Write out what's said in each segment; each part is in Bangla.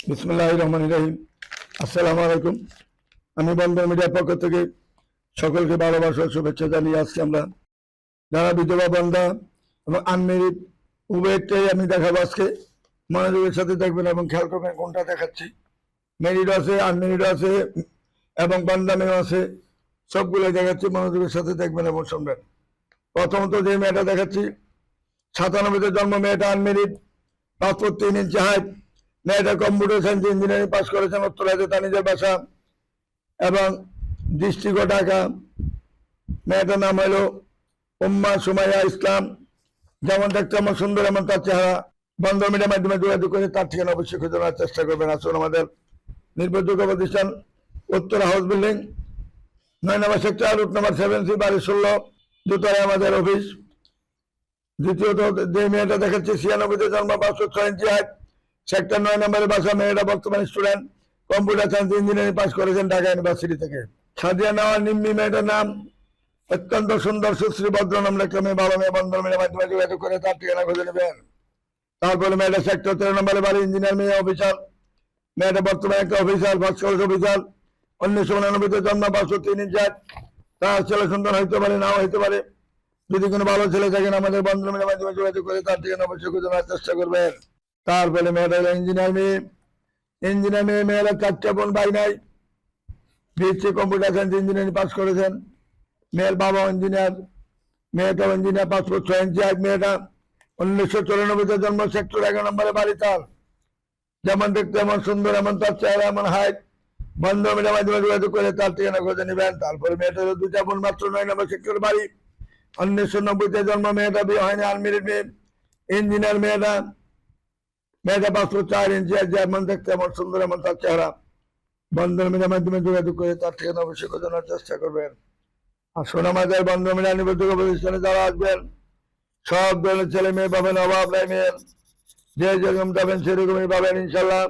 বিসমিল্লাহির রহমানির রহিম। আসসালামু আলাইকুম। আমি বন্ধন মিডিয়ার পক্ষ থেকে সকলকে ভালোবাসা ও শুভেচ্ছা জানিয়ে আজকে আমরা যারা বিধবা বন্ধা এবং আনমেরিড উভয়টাই আমি দেখাবো। আজকে মনোযোগের সাথে দেখবেন এবং খেয়াল করবেন কোনটা দেখাচ্ছি। মেরিড আছে, আনমেরিড আছে এবং বন্ধা মেয়ে আছে, সবগুলো দেখাচ্ছি। মনোযোগের সাথে দেখবেন এবং শুনবেন। প্রথমত যে মেয়েটা দেখাচ্ছি 97-তে জন্ম, মেয়েটা আনমেরিড, পাসপোর্ট 3 ইঞ্চি হাইট, মেয়েটা কম্পিউটার সায়েন্স ইঞ্জিনিয়ারিং পাস করেছেন উত্তরাতে, তার নিজের বাসা এবং ডিস্ট্রিক্ট ঢাকা। মেয়েটার নাম হলো উম্মা সুমাইয়া ইসলাম। যেমন দেখতে আমার সুন্দর, এমন তার চেহারা। বন্ধন মিডিয়ার মাধ্যমে যোগাযোগ করে তার ঠিকানা অবশ্যই খুঁজে নেওয়ার চেষ্টা করবেন। আসুন, আমাদের নির্ভরযোগ্য প্রতিষ্ঠান উত্তরা হাউস বিল্ডিং, 9 নম্বর সেক্টর, রুট নম্বর 7C, বাড়ি 16, দুতলায় আমাদের অফিস। দ্বিতীয়ত যে মেয়েটা দেখাচ্ছি 96-তে জন্ম, 506 ইঞ্চি হাইট, সেক্টর 9 নম্বরের বাসা। মেয়েটা বর্তমানে student, computer science engineering pass করেছেন ঢাকা ইউনিভার্সিটি থেকে। সাদিয়া নেওয়ার নিম্মি মেয়েটার নাম, অত্যন্ত সুন্দর সুশ্রী ভদ্র নাম লেখা মেয়ে, ভালো মেয়ে। বন্ধন মিডিয়ার মাধ্যমে যোগাযোগ করে তার ঠিকানা খুঁজে নেবেন। তারপরে মেয়েটা সেক্টর 13 নম্বরের বাড়ি, ইঞ্জিনিয়ার মেয়ে, অফিসার। মেয়েটা বর্তমানে একটা অফিসার, ফার্স্ট ক্লাস অফিসার। 1999-তে জন্ম, 503 ইঞ্চি হাইট। তার ছেলে সন্তান হইতে পারে, নাও হইতে পারে। যদি কোনো ভালো ছেলে থাকেন আমাদের বন্ধন মিডিয়ার মাধ্যমে যোগাযোগ করে তার ঠিকানা অবশ্যই খুঁজে নেওয়ার চেষ্টা করবেন। তারপরে মেয়েটা হলো ইঞ্জিনিয়ার মেয়ে। ইঞ্জিনিয়ার মেয়ে, মেয়েরা 4টা বোন, ভাই নাই। BSc computer science engineering pass করেছেন। মেয়ের বাবা ইঞ্জিনিয়ার, মেয়েটাও ইঞ্জিনিয়ার, 506 ইঞ্চি হাইট। মেয়েটা 1994-তে জন্ম, সেক্টর 11 নম্বরে বাড়ি তার। যেমন দেখতে এমন সুন্দর, এমন তার চেহারা, এমন হাইট। বন্ধন মিডিয়ার মাধ্যমে যোগাযোগ করে তার ঠিকানা খুঁজে নেবেন। তারপরে মেয়েটা হলো 2টা বোন, মাত্র 9 নম্বর সেক্টর বাড়ি। 1990-তে জন্ম, মেয়েটা বিয়ে হয়নি, আনমেরিড মেয়ে, ইঞ্জিনিয়ার। মেয়েটা 504 ইঞ্চি হাইট। যেমন দেখতে এমন সুন্দর, এমন তার চেহারা। বন্ধন মিডিয়ার মাধ্যমে যোগাযোগ করে তার ঠিকানা অবশ্যই খুঁজে নেওয়ার চেষ্টা করবেন। আসুন, আমাদের বন্ধন মিডিয়ার নির্ভরযোগ্য প্রতিষ্ঠানে যারা আসবেন সব ধরনের ছেলে মেয়ে পাবেন, অভাব নাই মেয়ের। যে যেরকম যাবেন সেরকমই পাবেন ইনশাল্লাহ।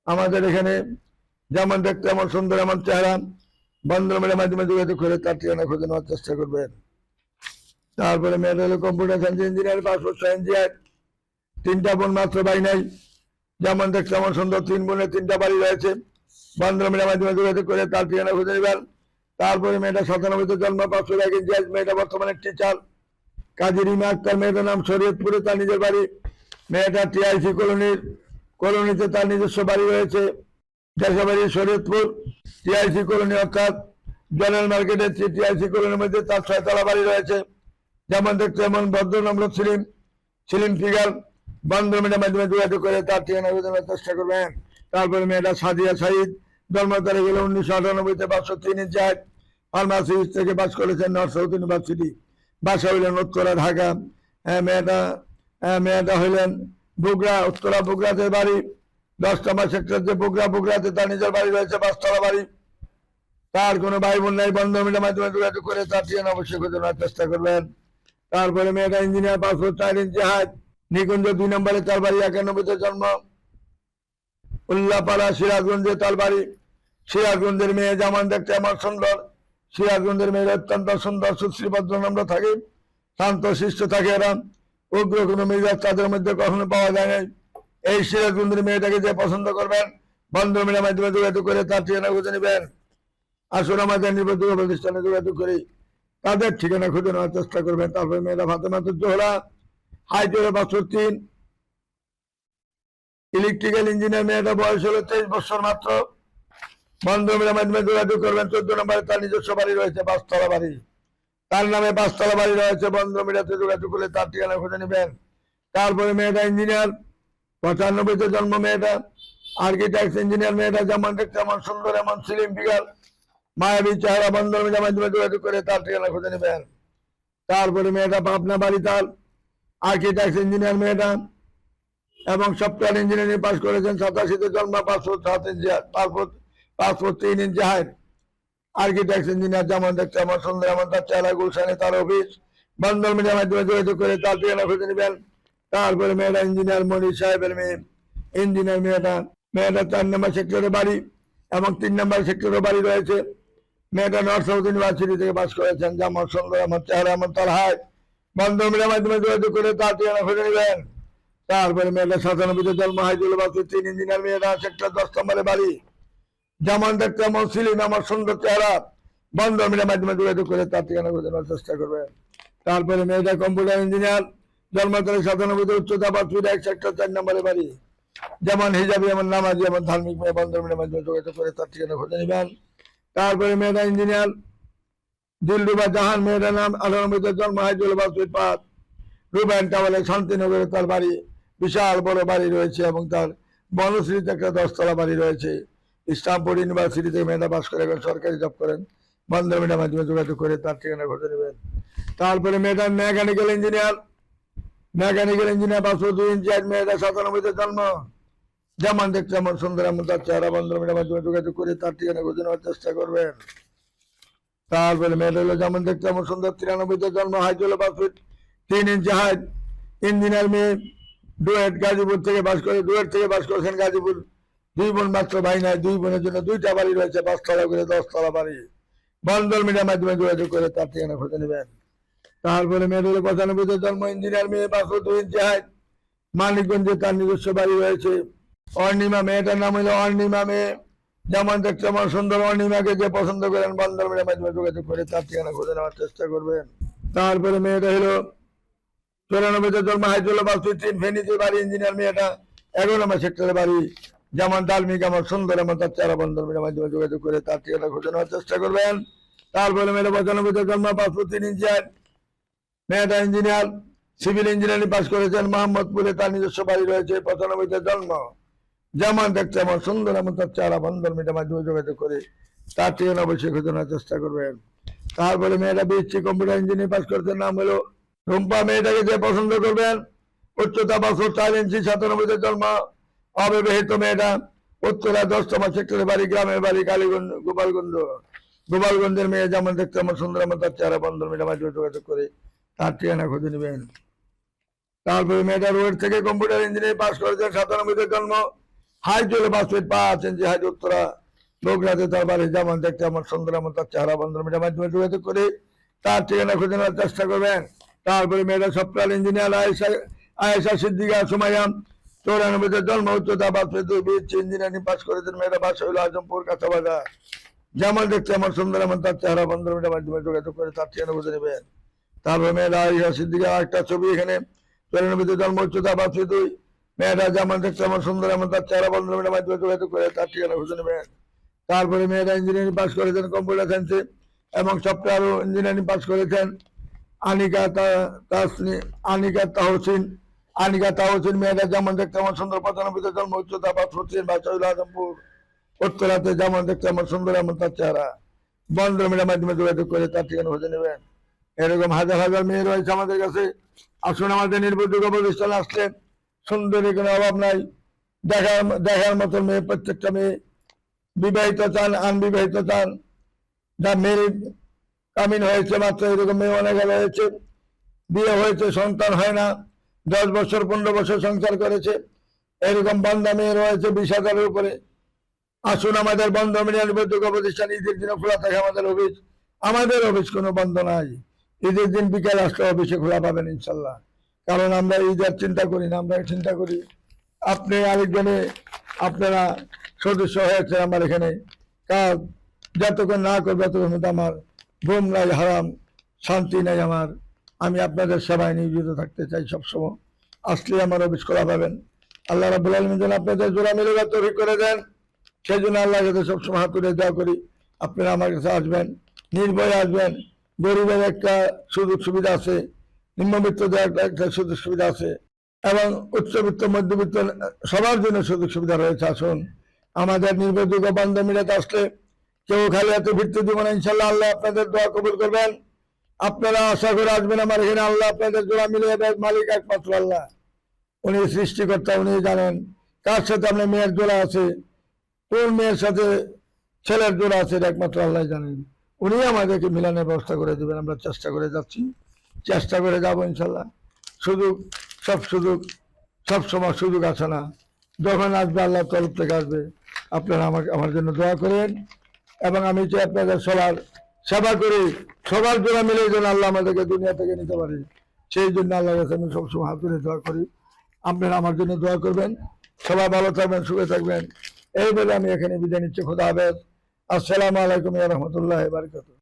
আমাদের এখানে যেমন দেখতে এমন সুন্দর, এমন চেহারা। বন্ধন মিডিয়ার মাধ্যমে যোগাযোগ করে তার ঠিকানা খুঁজে নেওয়ার চেষ্টা করবেন। তারপরে মেয়েটা হলো কম্পিউটার সায়েন্স ইঞ্জিনিয়ার, 506 ইঞ্চি হাইট। 3টা বোন, মাত্র ভাই নাই। যেমন দেখতে এমন সুন্দর, 3 বোনের 3টা বাড়ি রয়েছে। বন্ধন মিডিয়ার মাধ্যমে যোগাযোগ করে তার ঠিকানা খুঁজে নেবেন। তারপরে মেয়েটা 97-তে জন্ম, 501 ইঞ্চি হাইট। মেয়েটা বর্তমানে টিচার, কাজী রিমা আক্তার। মেয়েটার নাম শরীয়তপুরে, তার নিজের বাড়ি। মেয়েটা টিআইসি কলোনিতে তার নিজস্ব বাড়ি রয়েছে। দেশা বাড়ি শরীয়তপুর, টিআইসি কলোনি, অর্থাৎ জেনারেল মার্কেটের টিআইসি কলোনির মধ্যে তার 6তলা বাড়ি রয়েছে। যেমন দেখতে এমন ভদ্র নম্র সিলিম ফিগার। বন্ধন মিডিয়ার মাধ্যমে যোগাযোগ করে তার ঠিকানা খুঁজে নেওয়ার চেষ্টা করবেন। তারপরে মেয়েটা সাদিয়া সাইদ, জন্ম তারিখ হলো 1998-তে, 503 ইঞ্চি হাইট। ফার্মাসি থেকে পাস করেছেন নর্থ সাউথ ইউনিভার্সিটি। বাসা হইলেন উত্তরা ঢাকা। মেয়েটা হইলেন বগুড়া, উত্তরা বগুড়াতে বাড়ি। 10 নম্বর সেক্টর যে বগুড়াতে তার নিজের বাড়ি রয়েছে, 5তলা বাড়ি। তার কোনো ভাই বোন নাই। বন্ধন মিডিয়ার মাধ্যমে যোগাযোগ করে তার ঠিকানা অবশ্যই খুঁজে নেওয়ার চেষ্টা করবেন। তারপরে মেয়েটা ইঞ্জিনিয়ার, 504 ইঞ্চি হাইট। নিকুঞ্জ 2 নম্বরে তার বাড়ি। 91-তে জন্ম, উল্লাপাড়া, সিরাজগঞ্জে তার বাড়ি। সিরাজগঞ্জের মেয়ে, যেমন দেখতে এমন সুন্দর। সিরাজগঞ্জের মেয়েরা অত্যন্ত সুন্দর সুশ্রী ভদ্র নম্র থাকে, শান্ত শিষ্ট থাকে। এরা উগ্র কোনো মেজাজ তাদের মধ্যে কখনো পাওয়া যায় না। এই সিরাজগঞ্জের মেয়েটাকে যে পছন্দ করবেন, বন্ধন মিডিয়ার মাধ্যমে যোগাযোগ করে তার ঠিকানা খুঁজে নেবেন। আসুন, আমাদের নির্ভরযোগ্য প্রতিষ্ঠানে যোগাযোগ করি তাদের ঠিকানা খুঁজে নেওয়ার চেষ্টা করবেন। তারপরে মেয়েরা ফাতেমা জোহরা, হাইট হলো 503, ইলেকট্রিক্যাল ইঞ্জিনিয়ার। মেয়েটা বয়স হলো 23 বছর মাত্র। বন্ধন মিডিয়ার মাধ্যমে যোগাযোগ করবেন। 14 নম্বরে তার নিজস্ব বাড়ি রয়েছে, 5তলা বাড়ি। তার নামে 5তলা বাড়ি রয়েছে। বন্ধন মিডিয়াতে যোগাযোগ করে তার ঠিকানা খুঁজে নেবেন। তারপরে মেয়েটা ইঞ্জিনিয়ার, 95-তে জন্ম। মেয়েটা আর্কিটেক্ট ইঞ্জিনিয়ার। মেয়েটা যেমন দেখতে এমন সুন্দর, এমন সিলিম ফিগার, মায়াবী চেহারা। বন্ধন মিডিয়ার মাধ্যমে যোগাযোগ করে তার ঠিকানা খুঁজে নেবেন। তারপরে মেয়েটা পাবনা বাড়ি তার, আর্কিটেক্ট ইঞ্জিনিয়ার মেয়েটা এবং সফটওয়্যার ইঞ্জিনিয়ারিং পাস করেছেন। 87-তে জন্ম, 507 ইঞ্চি হাইট। 503 ইঞ্চি হাইট। Architect engineer. যেমন দেখতে এমন সুন্দর, এমন তার চেহারা। গুলশানে তার অফিস। বন্ধন মিডিয়ার মাধ্যমে যোগাযোগ করে তার ঠিকানা খুঁজে নেবেন। তারপরে মেয়েটা ইঞ্জিনিয়ার মনির সাহেবের মেয়ে, ইঞ্জিনিয়ার। মেয়েটা 4 নম্বর সেক্টরে বাড়ি এবং 3 নম্বর সেক্টরে বাড়ি রয়েছে। মেয়েটা নর্থ সাউথ ইউনিভার্সিটি থেকে পাস করেছেন। যেমন সুন্দর, এমন চেহারা, এমন তার হাইট। বন্ধন মিডিয়ার মাধ্যমে যোগাযোগ করে তার ঠিকানা খুঁজে নেবেন। তারপরে মেয়েটা 97-তে জন্ম, হাইজুল বাসুর 3 ইঞ্জিনিয়ার, মেয়েটা সেক্টর 10 নম্বরে বাড়ি। যেমন দেখতে এমন ছিলেন, আমার সুন্দর চেহারা, বন্ধন মিডিয়ার মাধ্যমে যোগাযোগ করে তার ঠিকানা খুঁজে নেওয়ার চেষ্টা করবেন। তারপরে মেয়েটা কম্পিউটার ইঞ্জিনিয়ার, জন্ম তারিখ 97-তে, উচ্চতা 5 ফিট 1 সেক্টর 4 নম্বরে বাড়ি। যেমন হিজাবি, এমন নামাজি, এমন ধার্মিক মেয়ে, বন্ধন মিডিয়ার মাধ্যমে যোগাযোগ করে তার ঠিকানা খুঁজে নেবেন। তারপরে মেয়েটা ইঞ্জিনিয়ার দিলরুবা জাহান, মেয়েটার নাম, 98-তে জন্ম, হাইজুল বাসুর 5 রুবেন টাওয়ালে, শান্তিনগরে তার বাড়ি। বিশাল বড় বাড়ি রয়েছে এবং তার বনশ্রীতে একটা 10 তলা বাড়ি রয়েছে। ইসলামপুর ইউনিভার্সিটিতে মেয়েটা বাস করে, এখন সরকারি জব করেন। বন্ধন মিডিয়ার মাধ্যমে যোগাযোগ করে তার ঠিকানা খুঁজে নেবেন। তারপরে মেয়েটার মেকানিক্যাল ইঞ্জিনিয়ার, 5 ফুট 2 ইঞ্চি, মেয়েটা 97-তে জন্ম, যেমন দেখতে এমন সুন্দর, এমন তার চেহারা, বন্ধন মিডিয়ার মাধ্যমে যোগাযোগ করে তার ঠিকানা খুঁজে নেওয়ার চেষ্টা করবেন। তারপরে মেয়েটা হলো যেমন দেখতে এমন সুন্দর, 93-তে জন্ম, হাইট হলো 5 ফিট 3 ইঞ্চি হাইট, ইঞ্জিনিয়ার মেয়ে, ডুয়েট গাজীপুর থেকে বাস করে, ডুয়েট থেকে বাস করেছেন গাজীপুর। 2 বোন, মাত্র ভাই নাই। 2 বোনের জন্য 2টা বাড়ি রয়েছে, 5 তলা করে 10 তলা বাড়ি। বন্ধন মিডিয়ার মাধ্যমে যোগাযোগ করে তার ঠিকানা খুঁজে নেবেন। তারপরে মেয়েটা হলো 95-তে জন্ম, ইঞ্জিনিয়ার মেয়ে, 5 ফুট 2 ইঞ্চি হাইট, মানিকগঞ্জে তার নিজস্ব বাড়ি রয়েছে। অর্ণিমা, মেয়েটার নাম হলো অর্ণিমা মেয়ে, যেমন দেখতে এমন সুন্দর। অর্ণিমাকে যে পছন্দ করেন, বন্ধন মিডিয়ার মাধ্যমে যোগাযোগ করে তার ঠিকানা খুঁজে নেওয়ার চেষ্টা করবেন। তারপরে মেয়েটা হলো 94-তে জন্ম, হাইজুল বাসুর 3 ফেনীতে বাড়ি, ইঞ্জিনিয়ার মেয়েটা 11 নম্বর সেক্টরে বাড়ি। যেমন ডালমিক, আমার সুন্দর, এমন তার চেহারা, বন্ধন মিডিয়ার মাধ্যমে যোগাযোগ করে তার ঠিকানা খুঁজে নেওয়ার চেষ্টা করবেন। তারপরে মেয়েটা 95-তে জন্ম, 5 ফুট 3 ইঞ্চি হাইট, মেয়েটা ইঞ্জিনিয়ার, সিভিল ইঞ্জিনিয়ারিং পাস করেছেন। মোহাম্মদপুরে তার নিজস্ব বাড়ি রয়েছে। 95-তে জন্ম, যেমন দেখতে এমন সুন্দর, এমন তার চেহারা, বন্ধন মিডিয়ার মাধ্যমে যোগাযোগ করে তার ঠিকানা অবশ্যই খুঁজে নেওয়ার চেষ্টা করবেন। তারপরে মেয়েটা বিএসসি কম্পিউটার ইঞ্জিনিয়ারিং পাস করেছেন, নাম হলো রুম্পা। মেয়েটাকে যে পছন্দ করবেন, উচ্চতা 5 ফুট 4 ইঞ্চি, 97-তে জন্ম, অবিবাহিত মেয়েটা, উত্তরা 10 নম্বর সেক্টরে বাড়ি, গ্রামের বাড়ি কালীগঞ্জ, গোপালগঞ্জের মেয়ে, যেমন দেখতে এমন সুন্দর, এমন তার চেহারা, বন্ধন মিডিয়ার মাধ্যমে যোগাযোগ করে তার ঠিকানা খুঁজে নেবেন। তারপরে মেয়েটা রোড থেকে কম্পিউটার ইঞ্জিনিয়ারিং পাস করেছেন, 97-তে জন্ম, হাইট হলো 5 ফিট 5 ইঞ্চি হাইট, উত্তরা বগুড়াতে তার বাড়ি। যেমন দেখতে এমন সুন্দর, এমন তার চেহারা, বন্ধন মিডিয়ার মাধ্যমে যোগাযোগ করে তার ঠিকানা খুঁজে নেওয়ার চেষ্টা করবেন। তারপরে মেয়েটা সফটওয়্যার ইঞ্জিনিয়ার, আয়েশা সিদ্দিকা সুমাইয়া, 94-তে জন্ম, উচ্চতা 5 ফিট 2 বিএসসি ইঞ্জিনিয়ারিং পাস করেছেন। মেয়েটা বাসা হলো আজমপুর কাঁচাবাজার। যেমন দেখতে এমন সুন্দর, এমন তার চেহারা, বন্ধন মিডিয়ার মাধ্যমে যোগাযোগ করে তার ঠিকানা খুঁজে নেবেন। তারপরে মেয়েটা আয়েশা সিদ্দিকা, একটা ছবি এখানে, 94-তে জন্ম, উচ্চতা 5 ফিট 2, মেয়েটা যেমন দেখতে এমন সুন্দর, এমন তার চেহারা, বন্ধন মিডিয়ার মাধ্যমে যোগাযোগ করে তার ঠিকানা খুঁজে নেবেন। তারপরে মেয়েটা ইঞ্জিনিয়ারিং পাস করেছেন কম্পিউটার সায়েন্সে এবং সফটওয়্যার ইঞ্জিনিয়ারিং পাস করেছেন। আনিকা তাহসিন, মেয়েটা যেমন দেখতে এমন সুন্দর, 95-তে জন্ম, উচ্চতা 5 ফুট 3, বাসা হলো আজমপুর উত্তরাতে। যেমন দেখতে এমন সুন্দর, এমন তার চেহারা, বন্ধন মিডিয়ার মাধ্যমে যোগাযোগ করে তার ঠিকানা খুঁজে নেবেন। এরকম হাজার হাজার মেয়ে রয়েছে আমাদের কাছে। আসুন, আমাদের নির্ভরযোগ্য প্রতিষ্ঠানে আসলে সুন্দরী কোনো অভাব নাই। দেখার মতো মেয়ে, প্রত্যেকটা মেয়ে, বিবাহিত চান, আনবিবাহিত চান, যা মেরিড কামিন হয়েছে মাত্র, এরকম মেয়ে অনেক হয়েছে। বিয়ে হয়েছে, সন্তান হয় না, 10 বছর 15 বছর সংসার করেছে, এরকম বান্দা মেয়ে রয়েছে 20,000-এর উপরে। আসুন, আমাদের বন্ধ মিডিয়া নির্ভরযোগ্য প্রতিষ্ঠান। ঈদের দিনে খোলা থাকে আমাদের অফিস। আমাদের অফিস কোনো বন্ধ নাই। ঈদের দিন বিকাল আসলে অফিসে খোলা পাবেন ইনশাল্লাহ। কারণ আমরা ঈদের চিন্তা করি না, আমরা চিন্তা করি আপনি আরেকজনে, আপনারা সদস্য হয়েছে আমার এখানে, কাজ যতক্ষণ না করবে ততক্ষণ আমার ঘুম নাই, হারাম, শান্তি নাই আমার। আমি আপনাদের সেবায় নিয়োজিত থাকতে চাই সবসময়। আসলে আমার অফিস খোলা পাবেন। আল্লাহ রাব্বুল আলামিন যেন আপনাদের জোড়া মিলে তৌফিক করে দেন, সেই জন্য আল্লাহর কাছে সবসময় হাত তুলে দোয়া করি। আপনারা আমার কাছে আসবেন, নির্ভয়ে আসবেন। গরিবের একটা সুযোগ সুবিধা আছে, নিম্নবিত্তদের একটা সুযোগ সুবিধা আছে, এবং উচ্চবিত্ত মধ্যবিত্ত সবার জন্য সুযোগ সুবিধা রয়েছে। আসুন, আমাদের নির্ভরযোগ্য বান্ধব মিলাতে আসলে কেউ খালি হাতে ফিরতে দিব না ইনশাল্লাহ। আল্লাহ আপনাদের দোয়া কবুল করবেন। আপনারা আশা করে আসবেন আমার এখানে। আল্লাহ আপনাদের জোড়া মিলিয়ে দেয়, মালিক একমাত্র আল্লাহ। উনি সৃষ্টিকর্তা, উনি জানেন কার সাথে আপনার মেয়ের জোড়া আছে, কোন মেয়ের সাথে ছেলের জোড়া আছে, একমাত্র আল্লাহ জানেন। উনি আমাদেরকে মিলানোর ব্যবস্থা করে দেবেন। আমরা চেষ্টা করে যাচ্ছি, চেষ্টা করে যাবো ইনশাল্লাহ। সুযোগ, সব সময় সুযোগ আছে না, যখন আসবে আল্লাহ তরফ থেকে আসবে। আপনারা আমার জন্য দোয়া করেন, এবং আমি চাই আপনাদের সবার সেবা করি, সবার জোড়া মিলে যেন আল্লাহ আমাদেরকে দুনিয়া থেকে নিতে পারে। সেই জন্য আল্লাহর কাছে আমি সবসময় হাত তুলে দোয়া করি। আপনারা আমার জন্য দোয়া করবেন। সবাই ভালো থাকবেন, সুখে থাকবেন। এই বলে আমি এখানে বিদায় নিচ্ছি। খোদা হাফেজ। আসসালামু আলাইকুম ওয়া রাহমাতুল্লাহি ওয়া বারাকাতুহু।